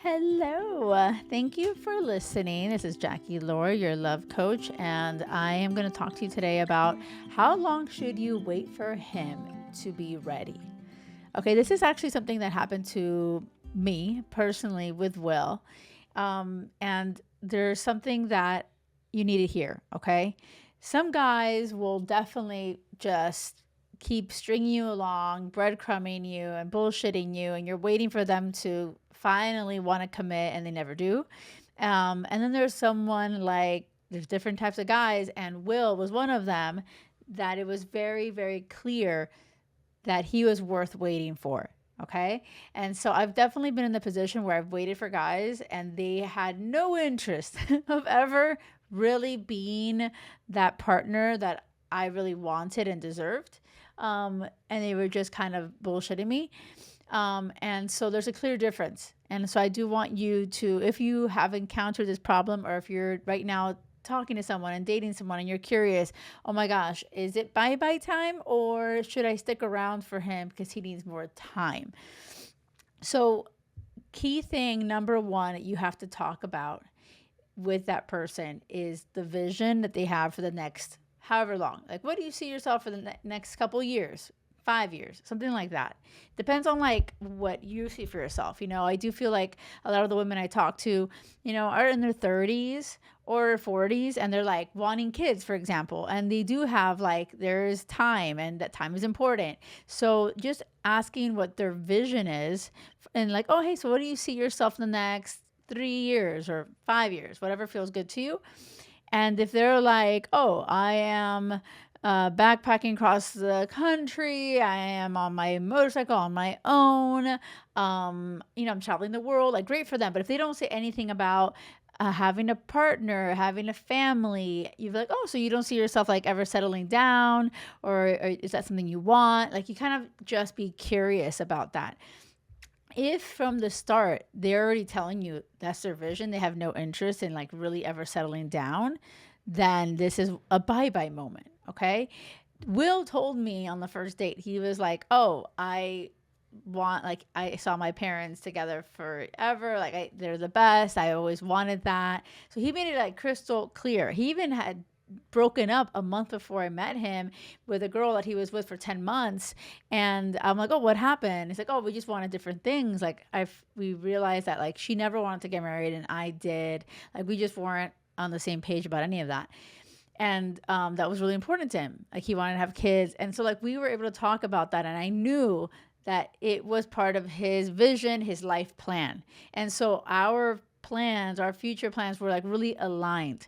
Hello. Thank you for listening. This is Jackie Loor, your love coach, and I am going to talk to you today about how long should you wait for him to be ready. Okay, this is actually something that happened to me personally with Will. And there's something that you need to hear, okay? Some guys will definitely just keep stringing you along, breadcrumbing you and bullshitting you, and you're waiting for them to finally want to commit and they never do. And then there's someone like, there's different types of guys, and Will was one of them, that it was very, very clear that he was worth waiting for. Okay. And so I've definitely been in the position where I've waited for guys and they had no interest of ever really being that partner that I really wanted and deserved. And they were just kind of bullshitting me. And so there's a clear difference. And so I do want you to, if you have encountered this problem, or if you're right now talking to someone and dating someone and you're curious, oh my gosh, is it bye-bye time or should I stick around for him because he needs more time? So key thing number one that you have to talk about with that person is the vision that they have for the next however long. Like, what do you see yourself for the next couple years? 5 years, something like that. Depends on like what you see for yourself. I do feel like a lot of the women I talk to, are in their 30s or 40s and they're like wanting kids, for example. And they do have like, there's time and that time is important. So just asking what their vision is and like, oh, hey, so what do you see yourself in the next 3 years or 5 years, whatever feels good to you. And if they're like, oh, I am backpacking across the country, I am on my motorcycle on my own, I'm traveling the world, like great for them. But if they don't say anything about having a partner, having a family, you're like, oh, so you don't see yourself like ever settling down, or is that something you want? Like, you kind of just be curious about that. If from the start they're already telling you that's their vision, they have no interest in like really ever settling down, then this is a bye-bye moment. Okay. Will told me on the first date, he was like, oh, I saw my parents together forever. Like, they're the best. I always wanted that. So he made it like crystal clear. He even had broken up a month before I met him with a girl that he was with for 10 months. And I'm like, oh, what happened? He's like, oh, we just wanted different things. Like, we realized that like she never wanted to get married and I did. Like, we just weren't on the same page about any of that. And that was really important to him. Like, he wanted to have kids. And so like we were able to talk about that. And I knew that it was part of his vision, his life plan. And so our plans, our future plans were like really aligned.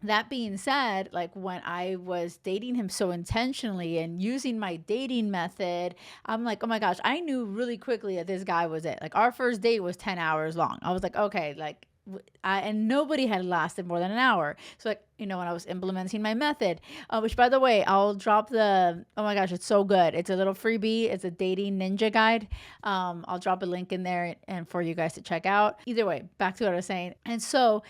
That being said, like when I was dating him so intentionally and using my dating method, I'm like, oh my gosh, I knew really quickly that this guy was it. Like, our first date was 10 hours long. I was like, okay, like, and nobody had lasted more than an hour. So like, when I was implementing my method, which by the way, I'll drop oh my gosh, it's so good. It's a little freebie. It's a dating ninja guide. I'll drop a link in there and for you guys to check out. Either way, back to what I was saying. And so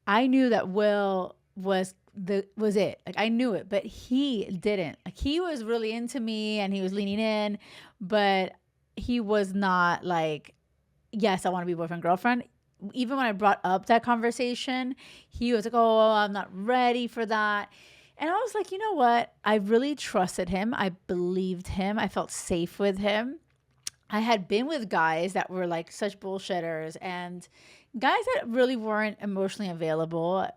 I knew that Will was it. Like, I knew it, but he didn't. Like, he was really into me and he was leaning in, but he was not like, yes, I want to be boyfriend girlfriend. Even when I brought up that conversation, he was like, oh, I'm not ready for that. And I was like, you know what? I really trusted him. I believed him. I felt safe with him. I had been with guys that were like such bullshitters and guys that really weren't emotionally available,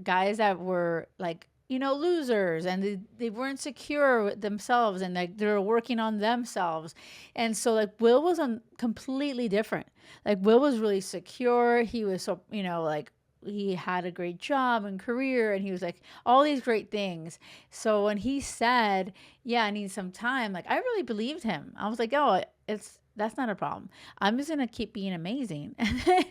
guys that were like, losers, and they weren't secure with themselves and like they were working on themselves. And so like Will was on completely different. Like, Will was really secure. He was so, like, he had a great job and career and he was like all these great things. So when he said, yeah, I need some time, like, I really believed him. I was like, oh, that's not a problem. I'm just gonna keep being amazing and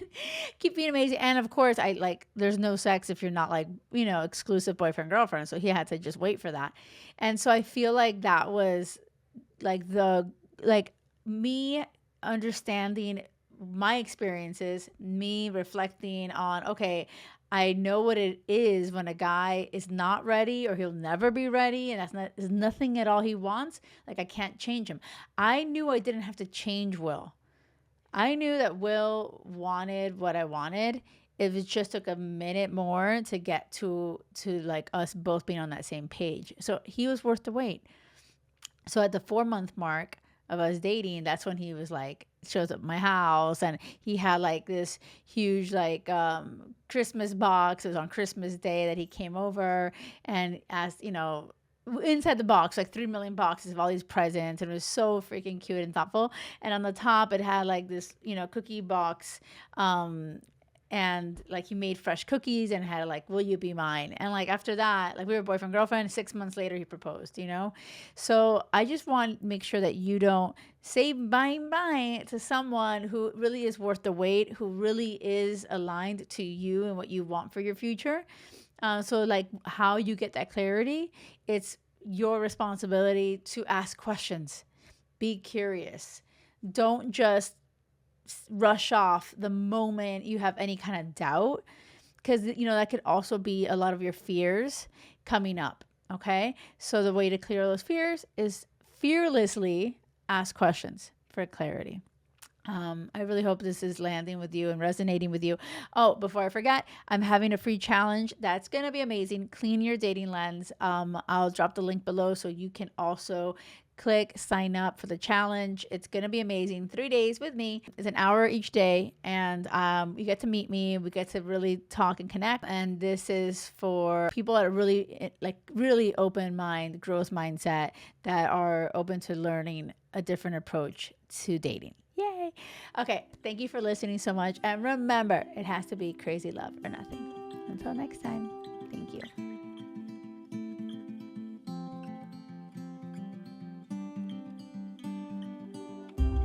keep being amazing. And of course, I like, there's no sex if you're not like, exclusive boyfriend girlfriend. So he had to just wait for that. And so I feel like that was like me understanding my experiences, me reflecting on, okay, I know what it is when a guy is not ready or he'll never be ready and there's nothing at all he wants. Like, I can't change him. I knew I didn't have to change Will. I knew that Will wanted what I wanted. It just took a minute more to get to like us both being on that same page. So he was worth the wait. So at the 4 month mark of us dating, that's when he was like shows up at my house, and he had like this huge like Christmas box. It was on Christmas Day that he came over and asked, inside the box like 3 million boxes of all these presents, and it was so freaking cute and thoughtful. And on the top it had like this cookie box, and like he made fresh cookies and had like, will you be mine? And like after that, like we were boyfriend girlfriend. 6 months later he proposed. So I just want to make sure that you don't say bye bye to someone who really is worth the wait, who really is aligned to you and what you want for your future. So like how you get that clarity, it's your responsibility to ask questions, be curious, don't just rush off the moment you have any kind of doubt, because that could also be a lot of your fears coming up. Okay, so the way to clear those fears is fearlessly ask questions for clarity. I really hope this is landing with you and resonating with you. Oh, before I forget, I'm having a free challenge that's going to be amazing. Clean your dating lens. I'll drop the link below so you can also click sign up for the challenge. It's going to be amazing. 3 days with me. It's an hour each day, and you get to meet me. We get to really talk and connect. And this is for people that are really open mind, growth mindset, that are open to learning a different approach to dating. Yay. Okay. Thank you for listening so much. And remember, it has to be crazy love or nothing. Until next time.